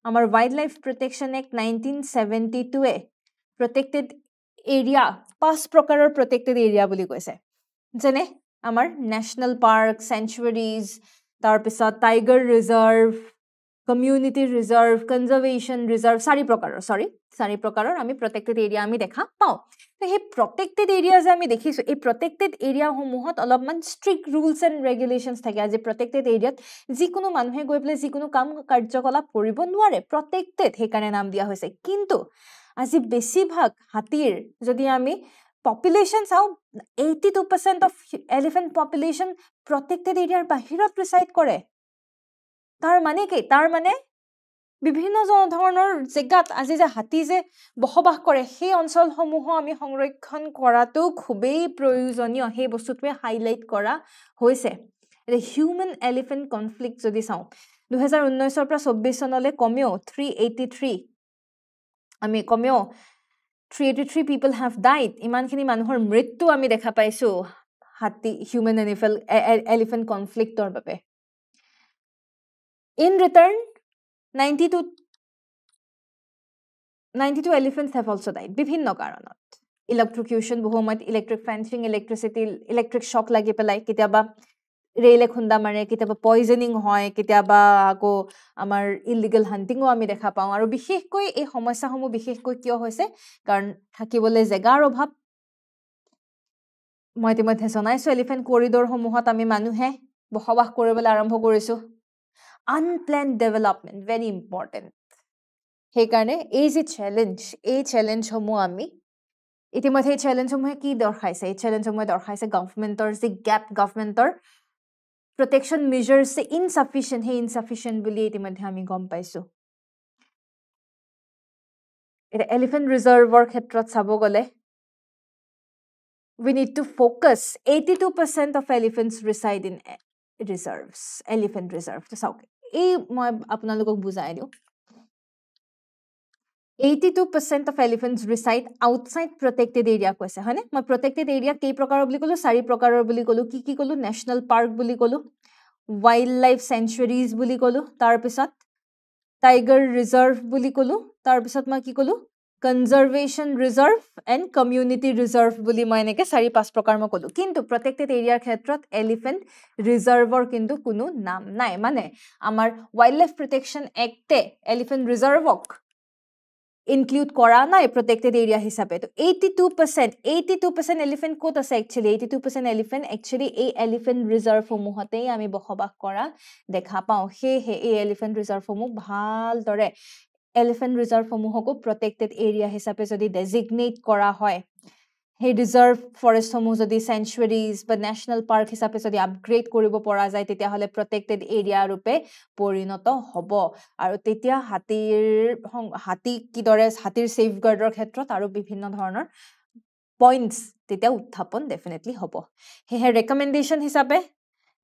A: আমাৰ wildlife protection act 1972 এ protected area পাঁচ প্ৰকাৰৰ protected area বুলি কৈছে যেনে আমাৰ national park sanctuaries তাৰ পিছত tiger reserve community reserve conservation reserve চাৰি প্ৰকাৰৰ আমি protected area আমি দেখা পাও তো এই protected area যে আমি দেখিছো এই protected area সমূহত অলপমান strict rules and regulations থাকে আজি protected area যিকোনো মানুহে গৈ পেলে যিকোনো কাম কাৰ্যকলাপ কৰিব নোৱাৰে protected হেকাৰণে নাম দিয়া হৈছে কিন্তু আজি বেছিভাগ হাতীৰ যদি আমি population চাও 82% of elephant population protected area বাহিৰত reside কৰে তাৰ মানে কি তাৰ মানে বিভিন্ন ধৰণৰ জেগাত আজি যে হাতী যে বসবাস কৰে সেই অঞ্চলসমূহ আমি সংৰক্ষণ কৰাটো খুবেই প্ৰয়োজনীয় সেই বস্তুটোৱে হাইলাইট কৰা হৈছে এটা হিউম্যান এলিফেন্ট কনফ্লিক্ট যদি চাও 2019 ৰ পৰা 24 চনলৈ কমেও 383 people have died ইমানখিনি মানুহৰ মৃত্যু আমি দেখা পাইছো হাতী হিউম্যান এলিফেন্ট কনফ্লিক্টৰ বাবে In return, 92 elephants have also died. বিভিন্ন কাৰণত electrocution বহুমত electric fencing electric shock লাগি পেলাই কেতিয়াবা ৰেলে খুন্দা মাৰে কেতিয়াবা পয়জনিং হয় কেতিয়াবা আকৌ আমাৰ ইলিগেল হান্টিংও আমি দেখা পাওঁ আৰু বিশেষকৈ এই সমস্যাসমূহ বিশেষকৈ কিয় হৈছে কাৰণ থাকিবলৈ জেগাৰ অভাৱ মই ইতিমধ্যে জনাইছো এলিফেন্ট কৰিডৰ সমূহত আমি মানুহে বসবাস কৰিবলৈ আৰম্ভ কৰিছো unplanned development very important হেকাৰণে এই যে চ্যালেঞ্জ সমূহ আমি ইতিমধ্যে চ্যালেঞ্জ সমূহে কি দৰ্শাইছে এই চ্যালেঞ্জ সমূহে দৰ্শাইছে গভৰ্নমেন্টৰ যে gap গভৰ্নমেন্টৰ protection measures se insufficient বুলি ইতিমধ্যে আমি গম পাইছো এটা elephant reserve ৰ ক্ষেত্ৰত চাব গলে we need to focus 82% of elephants reside in reserves elephant reserve তো চাওক এই মই আপোনালোকক বুজাই দিও 82% of elephants reside outside protected area কৈছে হয়নে মই protected area কেই প্ৰকাৰৰ বুলি কলো চাৰি প্ৰকাৰৰ বুলি কলো কি কলো national park বুলি কলো wildlife sanctuaries বুলি কলো তাৰ পিছত tiger reserve বুলি কলো তাৰ পিছত মই কি কলো conservation reserve and community reserve বুলি মই এনেকে চাৰি পাঁচ প্ৰকাৰ মই কলো কিন্তু protected area ক্ষেত্ৰত elephant reserve ৰ কিন্তু কোনো নাম নাই মানে আমাৰ wildlife protection act এ elephant reserve ক include করা নাই protected area হিসাবে তো 82% elephant কোত আছে actually 82% elephant actually এই elephant reserve সমূহতেই আমি বসবাস কৰা দেখা পাও হে এই elephant reserve সমূহ ভাল দৰে elephant reserve সমূহকো protected area হিসাবে যদি designate কৰা হয় হে reserve forest সমূহ যদি sanctuaries বা national park হিসাবে যদি upgrade কৰিব পৰা যায় তেতিয়া হলে protected area ৰূপে পৰিণত হ'ব আৰু তেতিয়া হাতী কি দৰে হাতীৰ safeguardৰ ক্ষেত্ৰত আৰু বিভিন্ন ধৰণৰ points তেতিয়া উত্থাপন definitely হ'ব হে recommendation হিসাবে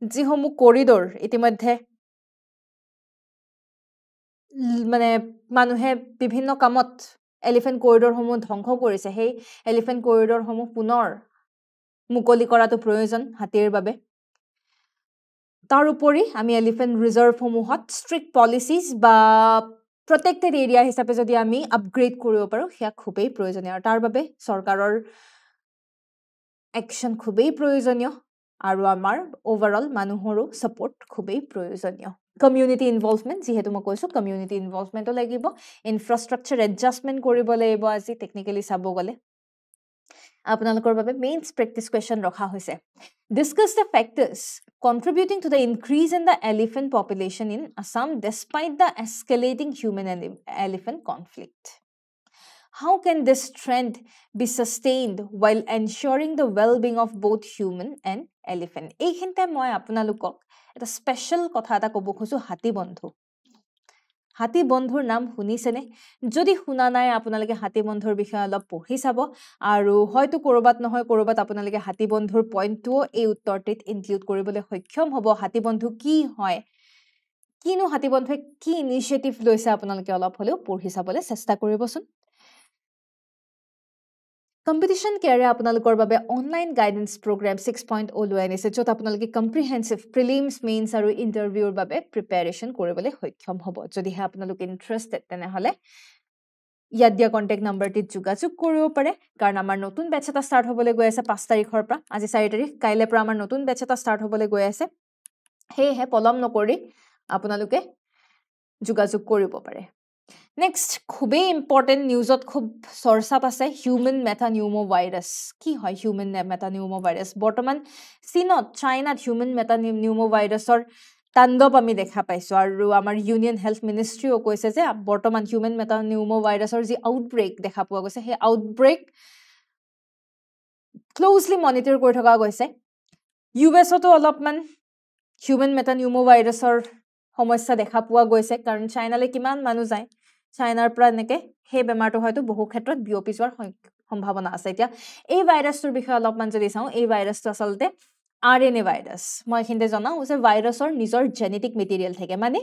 A: যি সমূহ কৰিডৰ ইতিমধ্যে মানে মানুহে বিভিন্ন কামত elephant corridor সমূহ ধ্বংস কৰিছে সেই elephant corridor সমূহ পুনৰ মুকলি কৰাটো প্ৰয়োজন হাতীৰ বাবে তাৰ উপৰি আমি elephant reserve সমূহত strict policies বা protected area হিচাপে যদি আমি আপগ্ৰেড কৰিব পাৰো হিয়া খুবেই প্ৰয়োজনীয় আৰু তাৰ বাবে চৰকাৰৰ অ্যাকশন খুবেই প্ৰয়োজনীয় আৰু আমাৰ ওভাৰঅল মানুহৰো সাপোৰ্ট খুবেই প্ৰয়োজনীয় community involvement যেহেতু মই কৈছো community involvement লাগিব infrastructure adjustment কৰিব লাগিব আজি technically চাব গলে আপোনালোকৰ বাবে মেইনছ প্ৰেক্টিছ কুৱেশ্যন ৰখা হৈছে discuss the factors contributing to the increase in the elephant population in Assam despite the escalating human and elephant conflict. How can this trend be sustained while ensuring the well-being of both human and elephant? এইখিনিতে মই আপোনালোকক এটা special কথা এটা ক'ব খুজো হাতী বন্ধু হাতী বন্ধুৰ নাম শুনিছেনে যদি শুনা নাই আপোনালোকে হাতী বন্ধুৰ বিষয়ে অলপ পঢ়ি চাব আৰু হয়তো কৰবাত নহয় কৰবাত আপোনালোকে হাতী বন্ধুৰ পইণ্টটো এই উত্তৰটিত ইনক্লুড কৰিবলৈ সক্ষম হ'ব হাতী বন্ধু কি হয় কিনো হাতী বন্ধুৱে কি ইনিচিয়েটিভ লৈছে আপোনালোকে অলপ হলেও পঢ়ি চাবলৈ চেষ্টা কৰিবচোন কম্পিটিশন কেয়াৰে আপোনালোকৰ বাবে অনলাইন গাইডেন্স প্ৰগ্ৰাম 6.0 লৈ আনিছে য'ত আপোনালোকে কম্প্ৰিহেনসিভ প্ৰিলিমছ মেইনছ আৰু ইন্টাৰভিউৰ বাবে প্ৰিপাৰেচন কৰিবলৈ সক্ষম হ'ব যদিহে আপোনালোক ইন্টাৰেষ্টেড তেনেহলে ইয়াত দিয়া কন্টেক্ট নম্বৰটিত যোগাযোগ কৰিব পাৰে কাৰণ আমাৰ নতুন বেচ এটা ষ্টাৰ্ট হ'বলৈ গৈ আছে 5 তাৰিখৰ পৰা আজি 4 তাৰিখ কাইলৈ পৰা আমাৰ নতুন বেচ এটা ষ্টাৰ্ট হ'বলৈ গৈ আছে হেহে পলম নকৰি আপোনালোকে যোগাযোগ কৰিব পাৰে নেক্সট খুবেই ইম্পৰ্টেণ্ট নিউজত খুব চৰ্চাত আছে হিউমেন মেটানিউমো ভাইৰাছ কি হয় হিউমেন মেটানিউমো ভাইৰাছ বৰ্তমান চীনত চাইনাত হিউমেন মেটানিউমো ভাইৰাছৰ তাণ্ডৱ আমি দেখা পাইছো আৰু আমাৰ ইউনিয়ন হেল্থ মিনিষ্ট্ৰীও কৈছে যে বৰ্তমান হিউমেন মেটানিউমো ভাইৰাছৰ যি আউটব্ৰেক দেখা পোৱা গৈছে সেই আউটব্ৰেক ক্লোজলি মনিটৰ কৰি থকা গৈছে ইউএছতো অলপমান হিউমেন মেটানিউমো ভাইৰাছৰ সমস্যা দেখা পোৱা গৈছে কাৰণ চাইনালৈ কিমান মানুহ যায় চাইনাৰ পৰা এনেকে সেই বেমাৰটো হয়তো বহু ক্ষেত্ৰত বিয়পি যোৱাৰ সম্ভাৱনা আছে এতিয়া এই ভাইৰাছটোৰ বিষয়ে অলপমান যদি চাওঁ এই ভাইৰাছটো আচলতে আৰএনএ ভাইৰাছ মই এখিনতে জনাওঁ যে ভাইৰাছৰ নিজৰ জেনেটিক মেটেৰিয়েল থাকে মানে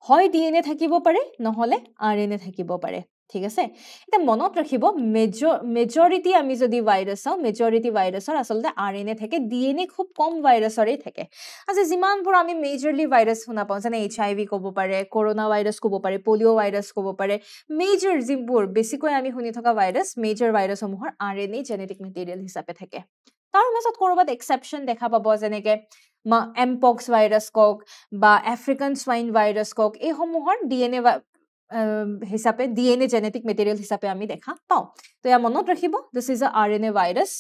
A: হয় ডিএনএ থাকিব পাৰে নহলে আৰএনএ থাকিব পাৰে ঠিক আছে এটা মনত ৰাখিব মেজৰিটি আমি যদি ভাইৰাছ চাওঁ মেজৰিটি ভাইৰাছৰ আচলতে আৰএনএ থাকে ডিএনএ খুব কম ভাইৰাছৰে থাকে আজি যিমানবোৰ আমি মেজৰলি ভাইৰাছ শুনা পাওঁ যেনে এইচআইভি ক'ব পাৰে কৰোনা ভাইৰাছ ক'ব পাৰে পলিঅ' ভাইৰাছ ক'ব পাৰে মেজৰ যিবোৰ বেছিকৈ আমি শুনি থকা ভাইৰাছ মেজৰ ভাইৰাছসমূহৰ আৰএনএ জেনেটিক মেটেৰিয়েল হিচাপে থাকে তাৰ মাজত কৰবাত এক্সেপশ্যন দেখা পাব যেনেকে এমপক্স ভাইৰাছ কক বা আফ্ৰিকান স্ৱাইন ভাইৰাছ কক এই সমূহৰ ডিএনএ হিচাপে ডিএনএ জেনেটিক মেটেৰিয়েল হিচাপে আমি দেখা পাওঁ তো এয়া মনত ৰাখিব this is a RNA virus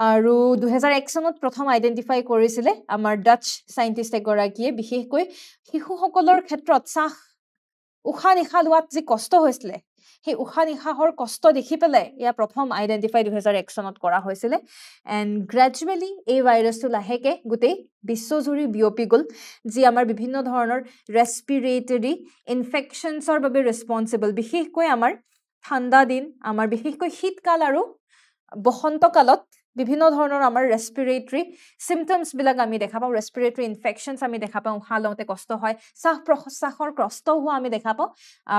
A: আৰু 2001 চনত প্ৰথম আইডেন্টিফাই কৰিছিলে আমাৰ ডাচ সাইন্টিষ্ট এগৰাকীয়ে বিশেষকৈ শিশুসকলৰ ক্ষেত্ৰত উশাহ নিশাহ লোৱাত যি কষ্ট হৈছিলে সেই উশাহ নিশাহৰ কষ্ট দেখি পেলাই ইয়া প্ৰথম আইডেন্টিফাই 2001 চনত কৰা হৈছিলে এণ্ড গ্ৰেজুৱেলি এই ভাইৰাছটো লাহেকে গোটেই বিশ্বজুৰি বিয়পি গ'ল যি আমাৰ বিভিন্ন ধৰণৰ ৰেস্পিৰেটৰী ইনফেকশ্যনছৰ বাবে ৰেছপন্সিবল বিশেষকৈ আমাৰ ঠাণ্ডা দিন আমাৰ বিশেষকৈ শীতকাল আৰু বসন্তকালত বিভিন্ন ধৰণৰ আমাৰ ৰেস্পিৰেটৰী সিম্পটমছ বিলাক আমি দেখা পাওঁ ৰেস্পিৰেটৰী ইনফেকশ্যনছ আমি দেখা পাওঁ উশাহ লওঁতে কষ্ট হয় শ্বাস প্ৰশ্বাসৰ কষ্ট হোৱা আমি দেখা পাওঁ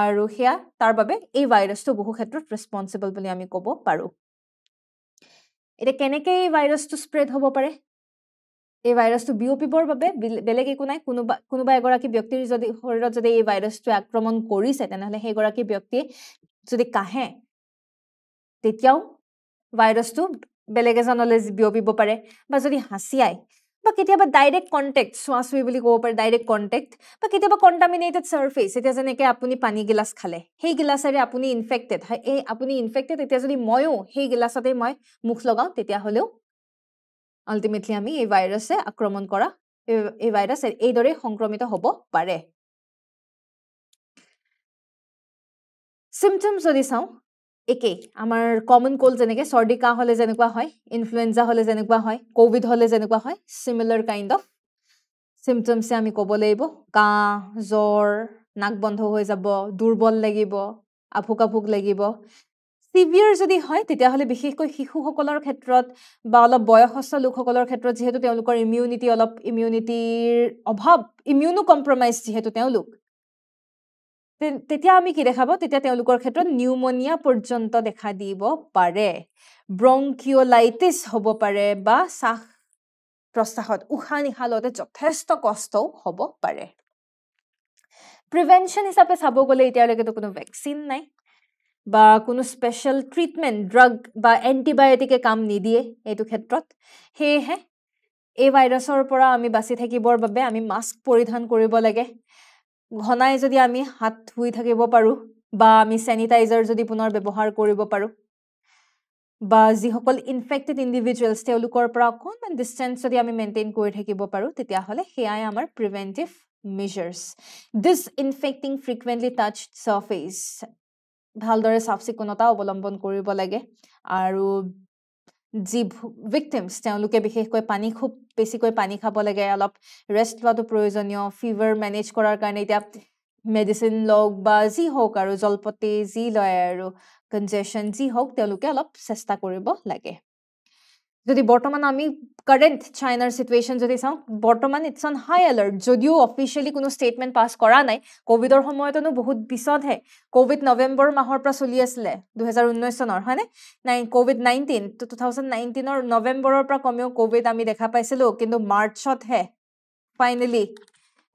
A: আৰু হেয়া তাৰ বাবে এই ভাইৰাছটো বহু ক্ষেত্ৰত ৰেছপন্সিবল বুলি আমি ক'ব পাৰো এটা কেনেকৈ এই ভাইৰাছটো স্প্ৰেড হ'ব পাৰে এই ভাইৰাছটো বিয়পিবৰ বাবে বেলেগ একো নাই কোনোবা এগৰাকী ব্যক্তিৰ যদি শৰীৰত যদি এই ভাইৰাছটো আক্ৰমণ কৰিছে তেনেহলে সেই গৰাকী ব্যক্তিয়ে যদি কাহে তেতিয়াও ভাইৰাছটো বেলেগ এজনলৈ বিয়পিব পাৰে বা যদি হাঁচিয়ায় বা কেতিয়াবা ডাইৰেক্ট কণ্টেক্ট চুৱাচুই বুলি ক'ব পাৰে ডাইৰেক্ট কণ্টেক্ট বা কেতিয়াবা কণ্টামিনেটেড চাৰ্ফেচ এতিয়া যেনেকৈ আপুনি পানী গিলাচ খালে সেই গিলাচেৰে আপুনি ইনফেক্টেড হয় এই আপুনি ইনফেক্টেড এতিয়া যদি ময়ো সেই গিলাচতে মই মুখ লগাওঁ তেতিয়াহ'লেও আল্টিমেটলি আমি এই ভাইৰাছে আক্ৰমণ কৰা এই ভাইৰাছ এইদৰে সংক্ৰমিত হ'ব পাৰে সিম্পটমছ যদি চাওঁ একেই আমাৰ কমন কোল্ড যেনেকৈ চৰ্দি কাহ হ'লে যেনেকুৱা হয় ইনফ্লুৱেঞ্জা হ'লে যেনেকুৱা হয় কোভিড হ'লে যেনেকুৱা হয় সিমিলাৰ কাইণ্ড অফ সিম্পটমছে আমি ক'ব লাগিব কাহ জ্বৰ নাক বন্ধ হৈ যাব দুৰ্বল লাগিব আফুক লাগিব সিভিয়াৰ যদি হয় তেতিয়াহ'লে বিশেষকৈ শিশুসকলৰ ক্ষেত্ৰত বা অলপ বয়সস্থ লোকসকলৰ ক্ষেত্ৰত যিহেতু তেওঁলোকৰ ইমিউনিটিৰ অভাৱ ইমিউনো কম্প্ৰমাইজ যিহেতু তেওঁলোক তেতিয়া আমি কি দেখাব তেতিয়া তেওঁলোকৰ ক্ষেত্ৰত নিউমোনিয়া পৰ্যন্ত দেখা দিব পাৰে ব্ৰংকিওলাইটিছ হ'ব পাৰে বা শ্বাস প্ৰশ্বাসত উশাহ নিশাহ লওঁতে যথেষ্ট কষ্টও হ'ব পাৰে প্ৰিভেনশ্যন হিচাপে চাব গ'লে এতিয়ালৈকেতো কোনো ভেকচিন নাই বা কোনো স্পেশাল ট্ৰিটমেণ্ট ড্ৰাগ বা এণ্টিবায়টিকে কাম নিদিয়ে এইটো ক্ষেত্ৰত সেয়েহে এই ভাইৰাছৰ পৰা আমি বাচি থাকিবৰ বাবে আমি মাস্ক পৰিধান কৰিব লাগে ঘনাই যদি আমি হাত ধুই থাকিব পাৰো বা আমি স্যানিটাইজাৰ যদি পুনৰ ব্যৱহাৰ কৰিব পাৰো বা যিসকল ইনফেক্টেড ইণ্ডিভিজুৱেলছ তেওঁলোকৰ পৰা অকণমান ডিষ্টেঞ্চ যদি আমি মেইনটেইন কৰি থাকিব পাৰোঁ তেতিয়াহ'লে সেয়াই আমাৰ প্ৰিভেণ্টিভ মেজাৰ্ছ ডিছইনফেক্টিং ফ্ৰিকুৱেণ্টলি টাচ্ড চাৰ্ফেচ ভালদৰে চাফ চিকুণতা অৱলম্বন কৰিব লাগে আৰু যি ভিক্টিমছ তেওঁলোকে বিশেষকৈ পানী খুব বেছিকৈ পানী খাব লাগে অলপ ৰেষ্ট লোৱাটো প্ৰয়োজনীয় ফিভাৰ মেনেজ কৰাৰ কাৰণে এতিয়া মেডিচিন লওক বা যি হওক আৰু জলপতি যি লয় আৰু কনজেশ্যন যি হওক তেওঁলোকে অলপ চেষ্টা কৰিব লাগে যদি বৰ্তমান আমি কাৰেণ্ট চাইনাৰ চিটুৱেশ্যন যদি চাওঁ বৰ্তমান ইটছ অন হাই এলাৰ্ট যদিও অফিচিয়েলি কোনো ষ্টেটমেণ্ট পাছ কৰা নাই ক'ভিডৰ সময়তনো বহুত পিছতহে ক'ভিড নৱেম্বৰ মাহৰ পৰা চলি আছিলে 2019 চনৰ হয়নে COVID-19 2019ৰ নৱেম্বৰৰ পৰা কমেও ক'ভিড আমি দেখা পাইছিলোঁ কিন্তু মাৰ্চতহে ফাইনেলি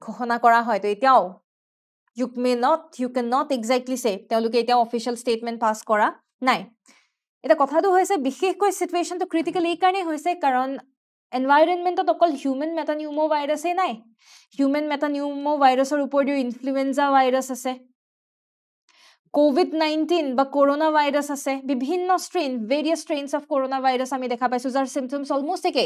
A: ঘোষণা কৰা হয় তো এতিয়াও you cannot exactly say তেওঁলোকে এতিয়া অফিচিয়েল ষ্টেটমেণ্ট পাছ কৰা নাই এটা কথাটো হৈছে বিশেষকৈ সিচুৱেশনটো ক্ৰিটিক্যাল এই কাৰণে হৈছে কাৰণ এনভাইৰনমেন্টত অকল হিউম্যান মেটানিউমো ভাইৰাছই নাই হিউম্যান মেটানিউমো ভাইৰাছৰ উপৰিও ইনফ্লুৱেঞ্জা ভাইৰাছ আছে COVID-19 বা কৰোনা ভাইৰাছ আছে বিভিন্ন strain various strains of corona virus আমি দেখা পাইছো যাৰ সিম্পটমছ অলমোষ্ট একে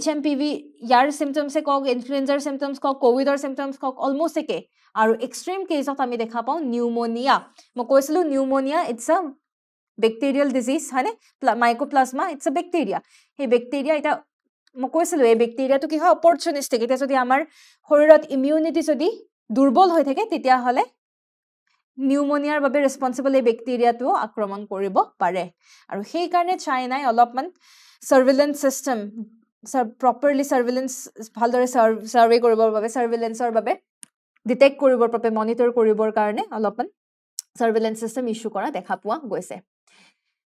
A: HMPV ইয়াৰ সিম্পটমছে কক ইনফ্লুৱেঞ্জাৰ সিম্পটমছ কক কোভিডৰ সিম্পটমছ কক অলমোষ্ট একে আৰু এক্সট্ৰিম কেছত আমি দেখা পাওঁ নিউমোনিয়া মই কৈছিলো pneumonia it's a bacterial disease হয়নে মাইকোপ্লাজমা ইটস আ বেক্টেৰিয়া সেই বেক্টেৰিয়া এটা মই কৈছিলো এই বেক্টেৰিয়াটো কি হয় অপৰচুনিষ্টিক এটা যদি আমাৰ শৰীৰত ইমিউনিটি যদি দুৰ্বল হৈ থাকে তেতিয়াহ'লে নিউমোনিয়াৰ বাবে ৰেসপন্সিবল এই বেক্টেৰিয়াটো আক্ৰমণ কৰিব পাৰে আৰু সেই কাৰণে চাইনাই অলপমান সাৰ্ভেইলেন্স সিস্টেম প্ৰপাৰলি সাৰ্ভেইলেন্স ভালদৰে সাৰ্ভে কৰিবৰ বাবে সাৰ্ভেইলেন্সৰ বাবে ডিটেক্ট কৰিবৰ বাবে মনিটৰ কৰিবৰ কাৰণে অলপমান সাৰ্ভেইলেন্স সিস্টেম ইস্যু কৰা দেখা পোৱা গৈছে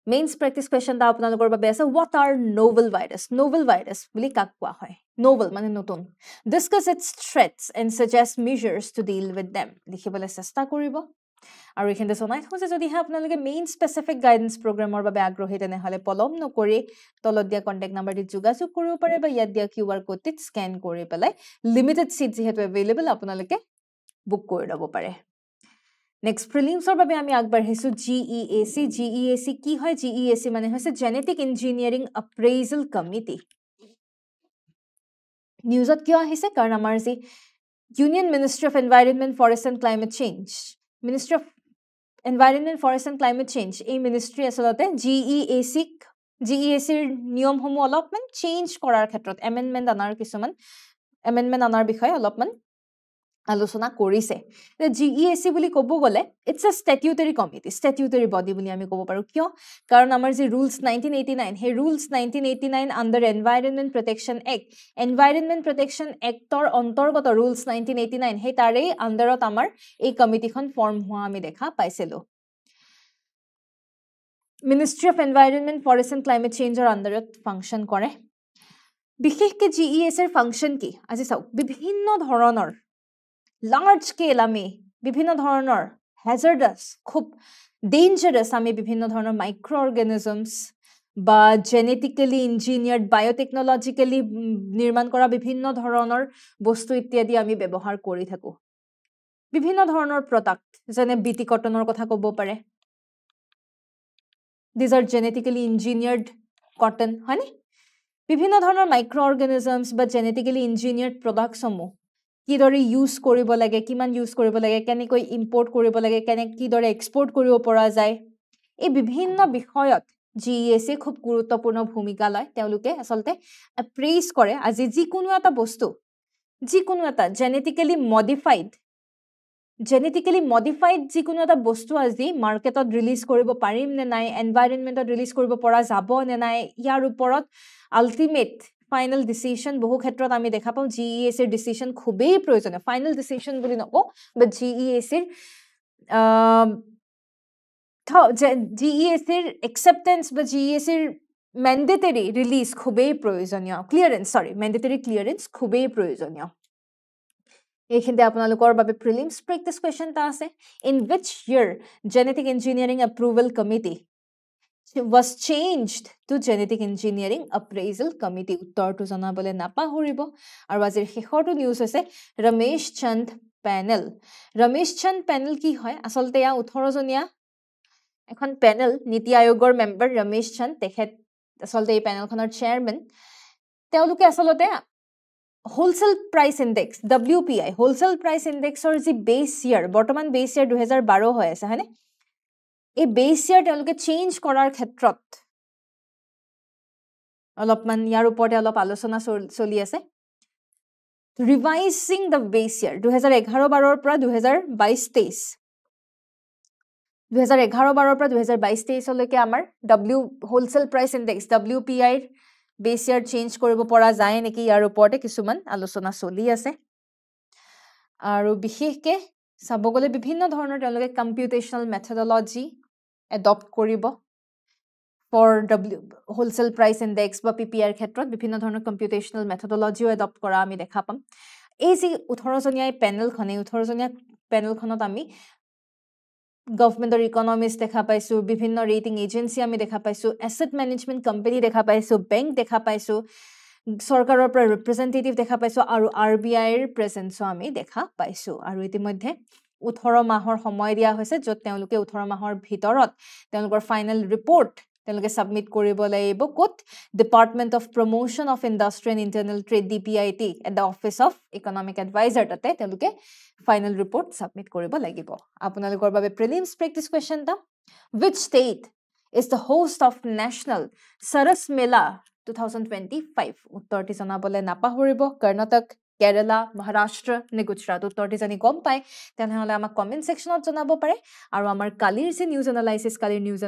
A: মেইনছ প্ৰেক্টিছ কুৱেশ্যন এটা আপোনালোকৰ বাবে আছে হোৱাট আৰ নোভেল ভাইৰাছ বুলি কাক কোৱা হয় নোভেল মানে নতুন discuss its threats and suggest measures to deal with them লিখিবলৈ চেষ্টা কৰিব আৰু এইখিনিতে জনাই থওঁ যে যদিহে আপোনালোকে মেইন স্পেচিফিক গাইডেন্স প্ৰগ্ৰামৰ বাবে আগ্ৰহী তেনেহ'লে পলম নকৰি তলত দিয়া কণ্টেক্ট নাম্বাৰটিত যোগাযোগ কৰিব পাৰে বা ইয়াত দিয়া QR কোডটিত স্কেন কৰি পেলাই লিমিটেড চিট যিহেতু এভেইলেবল আপোনালোকে বুক কৰি ল'ব পাৰে নেক্সট প্ৰিলিমছৰ বাবে আমি আগবাঢ়িছো GEAC কি হয় GEAC মানে হৈছে জেনেটিক ইঞ্জিনিয়াৰিং এপ্ৰেইজল কমিটি নিউজত কিয় আহিছে কাৰণ আমাৰ যি union ministry of environment forest and climate change ministry of environment forest and climate change এই মিনিষ্ট্ৰী আচলতে GEACৰ নিয়মসমূহ অলপমান চেঞ্জ কৰাৰ ক্ষেত্ৰত এমেণ্ডমেণ্ট আনাৰ বিষয়ে অলপমান আলোচনা কৰিছে GEAC বুলি ক'ব গ'লে ইটছ আ ষ্টেটিউটৰী বডি বুলি আমি ক'ব পাৰোঁ কিয় কাৰণ আমাৰ যি ৰুলছ 1989 সেই rules 1989 under environment protection actor অন্তৰ্গত ৰুলছ 1989 সেই তাৰেই আণ্ডাৰত আমাৰ এই কমিটিখন ফৰ্ম হোৱা আমি দেখা পাইছিলোঁ ministry of environment forest and climate চেঞ্জৰ আণ্ডাৰত ফাংচন কৰে বিশেষকৈ GEACৰ ফাংচন কি আজি চাওক বিভিন্ন ধৰণৰ লাৰ্জ স্কেল আমি বিভিন্ন ধৰণৰ হ্যাজাৰ্ডাছ খুব ডেঞ্জাৰাছ আমি বিভিন্ন ধৰণৰ মাইক্ৰ অৰ্গেনিজমছ বা জেনেটিক্যালি ইঞ্জিনিয়াৰ্ড বায়োটেকনলজিক্যালি নিৰ্মাণ কৰা বিভিন্ন ধৰণৰ বস্তু ইত্যাদি আমি ব্যৱহাৰ কৰি থাকো বিভিন্ন ধৰণৰ প্ৰডাক্ট যেনে বিটি কটনৰ কথা ক'ব পাৰে these are genetically engineered cotton হয়নে বিভিন্ন ধৰণৰ মাইক্ৰ অৰ্গেনিজমছ বা জেনেটিক্যালি ইঞ্জিনিয়াৰ্ড প্ৰডাক্টসমূহ কিদৰে ইউজ কৰিব লাগে কিমান ইউজ কৰিব লাগে কেনেকৈ ইম্পৰ্ট কৰিব লাগে কিদৰে এক্সপৰ্ট কৰিব পৰা যায় এই বিভিন্ন বিষয়ত GEAC খুব গুৰুত্বপূৰ্ণ ভূমিকা লয় তেওঁলোকে আচলতে এপ্ৰেইজ কৰে আজি যিকোনো এটা বস্তু যিকোনো এটা জেনেটিক্যালি মডিফাইড যিকোনো এটা বস্তু আজি মাৰ্কেটত ৰিলিজ কৰিব পাৰিম নে নাই এনভাইৰনমেণ্টত ৰিলিজ কৰিব পৰা যাব নে নাই ইয়াৰ ওপৰত আল্টিমেট ফাইনেল ডিসিশন বহু ক্ষেত্ৰত আমি দেখা পাওঁ GEACৰ ডিসিশন খুবেই প্ৰয়োজনীয় ফাইনেল ডিসিশন বুলি নকওঁ বাট GEACৰ একসেপ্টেন্স বা GEACৰ ম্যান্ডেটৰী ৰিলিজ খুবেই প্ৰয়োজনীয় ম্যান্ডেটৰী ক্লিয়াৰেন্স খুবেই প্ৰয়োজনীয় এইখিনিতে আপোনালোকৰ বাবে প্ৰিলিমছ প্ৰেক্টিছ কুৱেশ্যন এটা আছে in which year genetic engineering approval committee was changed to genetic engineering appraisal committee উত্তৰটো জনাবলৈ নাপাহৰিব আৰু আজিৰ শেষৰটো নিউজ হৈছে ৰমেশ চন্দ পেনেল কি হয় আচলতে ইয়া 18 জনীয়া এখন পেনেল নীতি আয়োগৰ মেম্বাৰ ৰমেশ চন্দ তেখেত আসলতে এই পেনেলখনৰ চেয়াৰমেন তেওঁলোকে আসলতে wholesale price index WPI wholesale price ইনডেক্সৰ যি বেস ইয়াৰ বৰ্তমান বেস ইয়াৰ 2012 হৈ আছে হয়নে এই বেস ইয়াৰ তেওঁলোকে চেঞ্জ কৰাৰ ক্ষেত্ৰত অলপমান ইয়াৰ ওপৰতে অলপ আলোচনা চলি আছে ৰিভাইজিং দ্য বেস ইয়াৰ 2011-12 পৰা 2022-23 2011-12 পৰা 2022-23 লৈকে আমাৰ wholesale price index WPI base year change কৰিব পৰা যায় নেকি ইয়াৰ ওপৰতে কিছুমান আলোচনা চলি আছে আৰু বিশেষকে চাব গলে বিভিন্ন ধৰণৰ তেওঁলোকে কম্পিউটেশনাল মেথডলজি এডপ্ট কৰিব for wholesale price index বা PPI ক্ষেত্ৰত বিভিন্ন ধৰণৰ কম্পিউটেশনাল মেথডলজিও এডপ্ট কৰা আমি দেখা পাম এই যে 18 জনীয়া পেনেলখনে 18 জনীয়া পেনেলখনত আমি গভৰ্ণমেন্টৰ ইকনমিষ্ট দেখা পাইছো বিভিন্ন ৰেটিং এজেন্সি আমি দেখা পাইছো এসেট ম্যানেজমেন্ট কোম্পানী দেখা পাইছো বেংক দেখা পাইছো সৰকাৰৰ পৰা ৰিপ্ৰেজেন্টেটিভ দেখা পাইছো আৰু RBI ৰ প্ৰেজেন্সও আমি দেখা পাইছো আৰু ইতিমধ্যে 18 মাহৰ সময় দিয়া হৈছে যত তেওঁলোকে 18 মাহৰ ভিতৰত তেওঁলোকৰ ফাইনাল ৰিপৰ্ট তেওঁলোকে সাবমিট কৰিব লাগিব কোট department of promotion of industry and internal trade DPIT at the office of economic adviser তাতে তেওঁলোকে ফাইনাল ৰিপৰ্ট সাবমিট কৰিব লাগিব আপোনালোকৰ বাবে প্ৰিলিমছ প্ৰেক্টিস কোৱেশ্চন টা which state is the host of national Saras Mela 2025 উত্তৰটি জনাবলে নাপাহৰিব কৰ্ণাটক কেৰালা মহাৰাষ্ট্ৰ নে গুজৰাট উত্তৰটি জানি গম পায় তেনেহলে আমাক কমেন্ট সেকশনত জনাব পাৰে আৰু আমাৰ কালিৰ যে নিউজ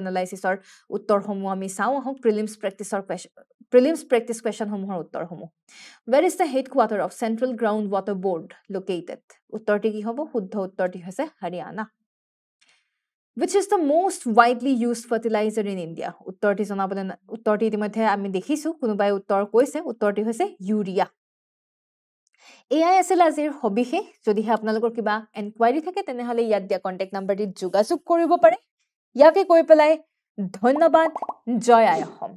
A: এনালাইসিসৰ উত্তৰসমূহ আমি চাওঁ আহক প্ৰিলিমছ প্ৰেক্টিস কোৱেশ্চন সমূহৰ উত্তৰসমূহ where is the headquarter of Central Ground Water Board located উত্তৰটি কি হ'ব শুদ্ধ উত্তৰটি হৈছে Haryana which is the most widely used fertilizer in India উত্তৰটি জনাবলে উত্তৰটি ইতিমধ্যে আমি দেখিছো কোনোবাই উত্তৰ কৈছে উত্তৰটি হৈছে ইউৰিয়া AI আছিল আজিৰ হবিহে যদিহে আপোনালোকৰ কিবা এনকুৱাৰী থাকে তেনেহলে ইয়াত দিয়া কন্টাক্ট নাম্বাৰটি যোগাযোগ কৰিব পাৰে ইয়াকে কৈ পেলাই ধন্যবাদ জয় আই অসম